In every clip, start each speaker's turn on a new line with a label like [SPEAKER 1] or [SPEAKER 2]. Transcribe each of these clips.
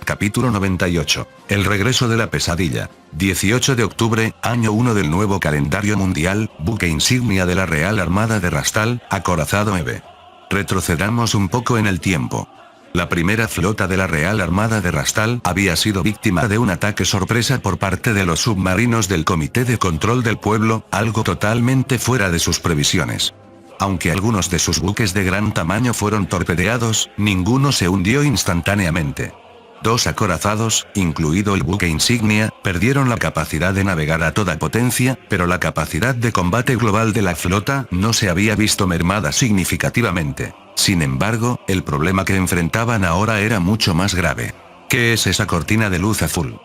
[SPEAKER 1] Capítulo 98. El regreso de la pesadilla. 18 de octubre, año 1 del nuevo calendario mundial, buque insignia de la Real Armada de Rastal, acorazado EVE. Retrocedamos un poco en el tiempo. La primera flota de la Real Armada de Rastal había sido víctima de un ataque sorpresa por parte de los submarinos del Comité de Control del Pueblo, algo totalmente fuera de sus previsiones. Aunque algunos de sus buques de gran tamaño fueron torpedeados, ninguno se hundió instantáneamente. Dos acorazados, incluido el buque insignia, perdieron la capacidad de navegar a toda potencia, pero la capacidad de combate global de la flota no se había visto mermada significativamente. Sin embargo, el problema que enfrentaban ahora era mucho más grave. ¿Qué es esa cortina de luz azul?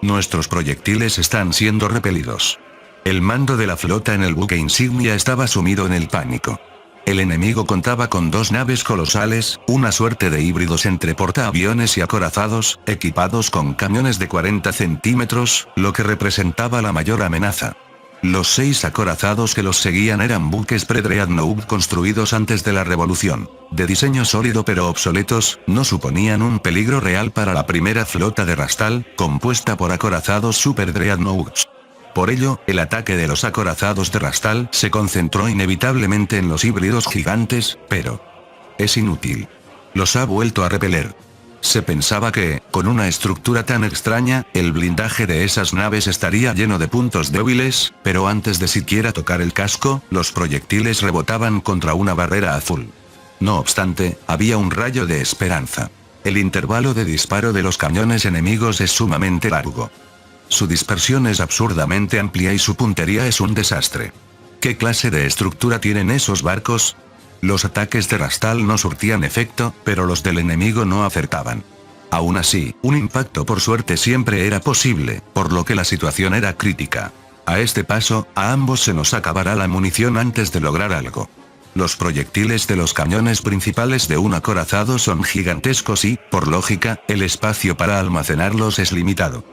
[SPEAKER 1] Nuestros proyectiles están siendo repelidos. El mando de la flota en el buque insignia estaba sumido en el pánico. El enemigo contaba con dos naves colosales, una suerte de híbridos entre portaaviones y acorazados, equipados con cañones de 40 centímetros, lo que representaba la mayor amenaza. Los 6 acorazados que los seguían eran buques pre-dreadnought construidos antes de la revolución. De diseño sólido pero obsoletos, no suponían un peligro real para la primera flota de Rastal, compuesta por acorazados super dreadnoughts. Por ello, el ataque de los acorazados de Rastal se concentró inevitablemente en los híbridos gigantes, pero es inútil. Los ha vuelto a repeler. Se pensaba que, con una estructura tan extraña, el blindaje de esas naves estaría lleno de puntos débiles, pero antes de siquiera tocar el casco, los proyectiles rebotaban contra una barrera azul. No obstante, había un rayo de esperanza. El intervalo de disparo de los cañones enemigos es sumamente largo. Su dispersión es absurdamente amplia y su puntería es un desastre. ¿Qué clase de estructura tienen esos barcos? Los ataques de Rastal no surtían efecto, pero los del enemigo no acertaban. Aún así, un impacto por suerte siempre era posible, por lo que la situación era crítica. A este paso, a ambos se nos acabará la munición antes de lograr algo. Los proyectiles de los cañones principales de un acorazado son gigantescos y, por lógica, el espacio para almacenarlos es limitado.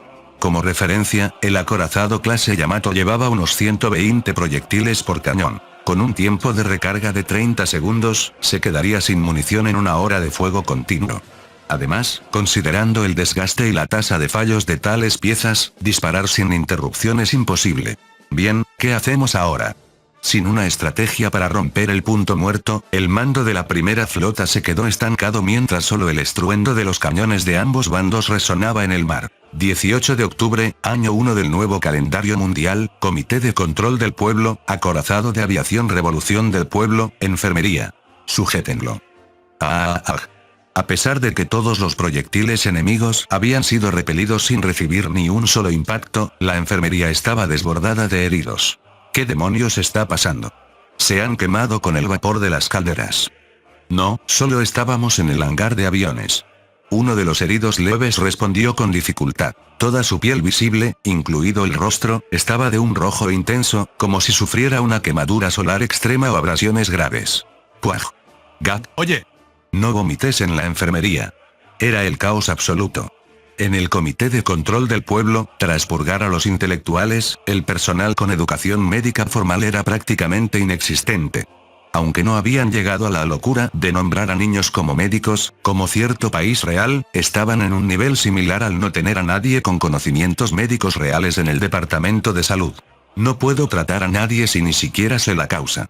[SPEAKER 1] Como referencia, el acorazado clase Yamato llevaba unos 120 proyectiles por cañón. Con un tiempo de recarga de 30 segundos, se quedaría sin munición en una hora de fuego continuo. Además, considerando el desgaste y la tasa de fallos de tales piezas, disparar sin interrupción es imposible. Bien, ¿qué hacemos ahora? Sin una estrategia para romper el punto muerto, el mando de la primera flota se quedó estancado mientras solo el estruendo de los cañones de ambos bandos resonaba en el mar. 18 de octubre, año 1 del nuevo calendario mundial, Comité de Control del Pueblo, acorazado de aviación Revolución del Pueblo, enfermería. Sujétenlo. A pesar de que todos los proyectiles enemigos habían sido repelidos sin recibir ni un solo impacto, la enfermería estaba desbordada de heridos. ¿Qué demonios está pasando? Se han quemado con el vapor de las calderas. No, solo estábamos en el hangar de aviones. Uno de los heridos leves respondió con dificultad. Toda su piel visible, incluido el rostro, estaba de un rojo intenso, como si sufriera una quemadura solar extrema o abrasiones graves. ¡Puaj! ¡Gag! Oye, no vomites en la enfermería. Era el caos absoluto. En el Comité de Control del Pueblo, tras purgar a los intelectuales, el personal con educación médica formal era prácticamente inexistente. Aunque no habían llegado a la locura de nombrar a niños como médicos, como cierto país real, estaban en un nivel similar al no tener a nadie con conocimientos médicos reales en el departamento de salud. No puedo tratar a nadie si ni siquiera sé la causa.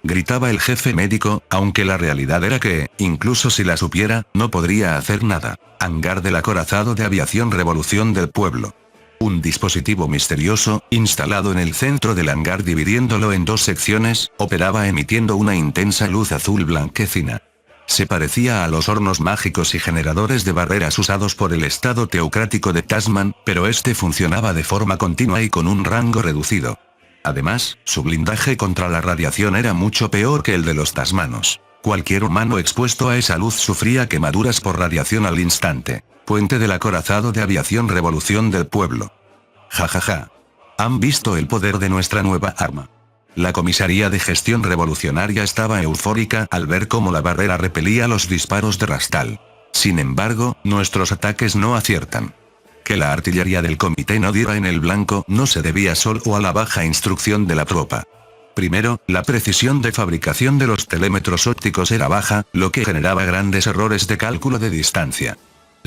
[SPEAKER 1] Gritaba el jefe médico, aunque la realidad era que, incluso si la supiera, no podría hacer nada. Hangar del acorazado de aviación Revolución del Pueblo. Un dispositivo misterioso, instalado en el centro del hangar dividiéndolo en dos secciones, operaba emitiendo una intensa luz azul blanquecina. Se parecía a los hornos mágicos y generadores de barreras usados por el estado teocrático de Tasman, pero este funcionaba de forma continua y con un rango reducido. Además, su blindaje contra la radiación era mucho peor que el de los tasmanos. Cualquier humano expuesto a esa luz sufría quemaduras por radiación al instante. Puente del acorazado de aviación Revolución del Pueblo. Jajaja. ¿Han visto el poder de nuestra nueva arma? La comisaría de gestión revolucionaria estaba eufórica al ver cómo la barrera repelía los disparos de Rastal. Sin embargo, nuestros ataques no aciertan. Que la artillería del comité no diera en el blanco no se debía solo a la baja instrucción de la tropa. Primero, la precisión de fabricación de los telémetros ópticos era baja, lo que generaba grandes errores de cálculo de distancia.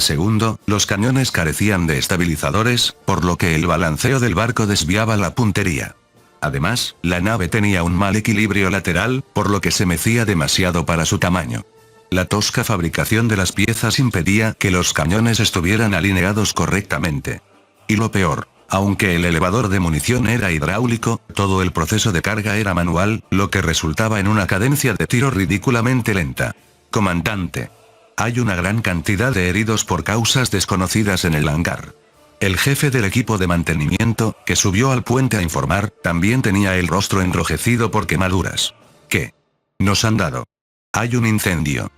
[SPEAKER 1] Segundo, los cañones carecían de estabilizadores, por lo que el balanceo del barco desviaba la puntería. Además, la nave tenía un mal equilibrio lateral, por lo que se mecía demasiado para su tamaño. La tosca fabricación de las piezas impedía que los cañones estuvieran alineados correctamente. Y lo peor, aunque el elevador de munición era hidráulico, todo el proceso de carga era manual, lo que resultaba en una cadencia de tiro ridículamente lenta. Comandante. Hay una gran cantidad de heridos por causas desconocidas en el hangar. El jefe del equipo de mantenimiento, que subió al puente a informar, también tenía el rostro enrojecido por quemaduras. ¿Qué nos han dado? Hay un incendio.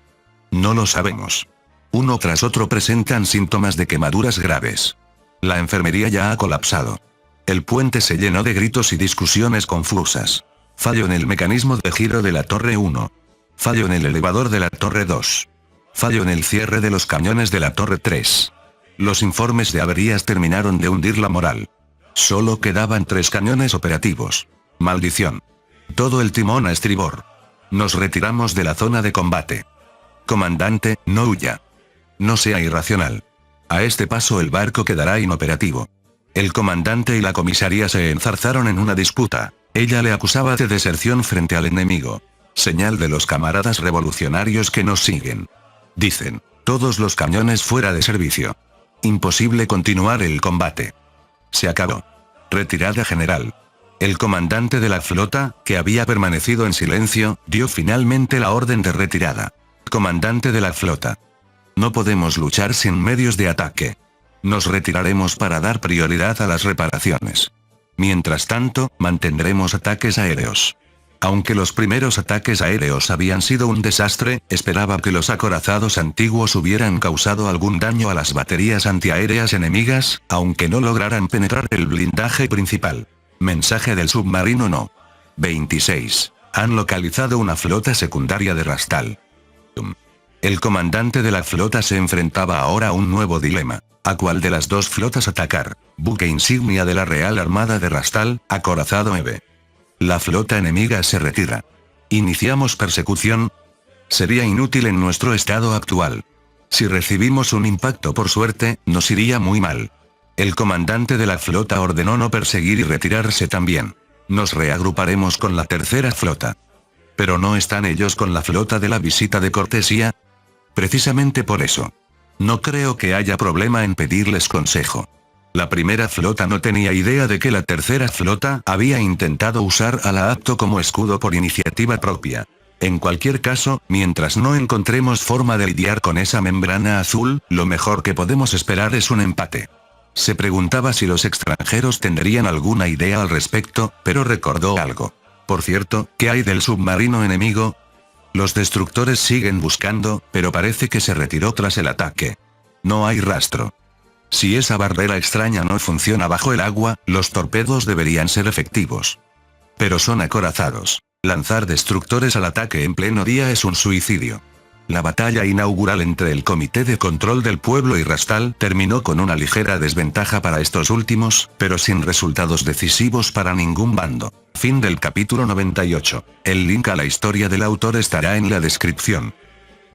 [SPEAKER 1] No lo sabemos. Uno tras otro presentan síntomas de quemaduras graves. La enfermería ya ha colapsado. El puente se llenó de gritos y discusiones confusas. Fallo en el mecanismo de giro de la torre 1. Fallo en el elevador de la torre 2. Fallo en el cierre de los cañones de la torre 3. Los informes de averías terminaron de hundir la moral. Solo quedaban 3 cañones operativos. Maldición. Todo el timón a estribor. Nos retiramos de la zona de combate. Comandante, no huya. No sea irracional. A este paso el barco quedará inoperativo. El comandante y la comisaría se enzarzaron en una disputa. Ella le acusaba de deserción frente al enemigo. Señal de los camaradas revolucionarios que nos siguen. Dicen, todos los cañones fuera de servicio. Imposible continuar el combate. Se acabó. Retirada general. El comandante de la flota, que había permanecido en silencio, dio finalmente la orden de retirada. Comandante de la flota. No podemos luchar sin medios de ataque. Nos retiraremos para dar prioridad a las reparaciones. Mientras tanto, mantendremos ataques aéreos. Aunque los primeros ataques aéreos habían sido un desastre, esperaba que los acorazados antiguos hubieran causado algún daño a las baterías antiaéreas enemigas, aunque no lograran penetrar el blindaje principal. Mensaje del submarino no. 26. Han localizado una flota secundaria de Rastal. El comandante de la flota se enfrentaba ahora a un nuevo dilema. ¿A cuál de las dos flotas atacar? Buque insignia de la Real Armada de Rastal, acorazado EVE. La flota enemiga se retira. ¿Iniciamos persecución? Sería inútil en nuestro estado actual. Si recibimos un impacto por suerte, nos iría muy mal. El comandante de la flota ordenó no perseguir y retirarse también. Nos reagruparemos con la tercera flota. ¿Pero no están ellos con la flota de la visita de cortesía? Precisamente por eso. No creo que haya problema en pedirles consejo. La primera flota no tenía idea de que la tercera flota había intentado usar a la Acto como escudo por iniciativa propia. En cualquier caso, mientras no encontremos forma de lidiar con esa membrana azul, lo mejor que podemos esperar es un empate. Se preguntaba si los extranjeros tendrían alguna idea al respecto, pero recordó algo. Por cierto, ¿qué hay del submarino enemigo? Los destructores siguen buscando, pero parece que se retiró tras el ataque. No hay rastro. Si esa barrera extraña no funciona bajo el agua, los torpedos deberían ser efectivos. Pero son acorazados. Lanzar destructores al ataque en pleno día es un suicidio. La batalla inaugural entre el Comité de Control del Pueblo y Rastal terminó con una ligera desventaja para estos últimos, pero sin resultados decisivos para ningún bando. Fin del capítulo 98. El link a la historia del autor estará en la descripción.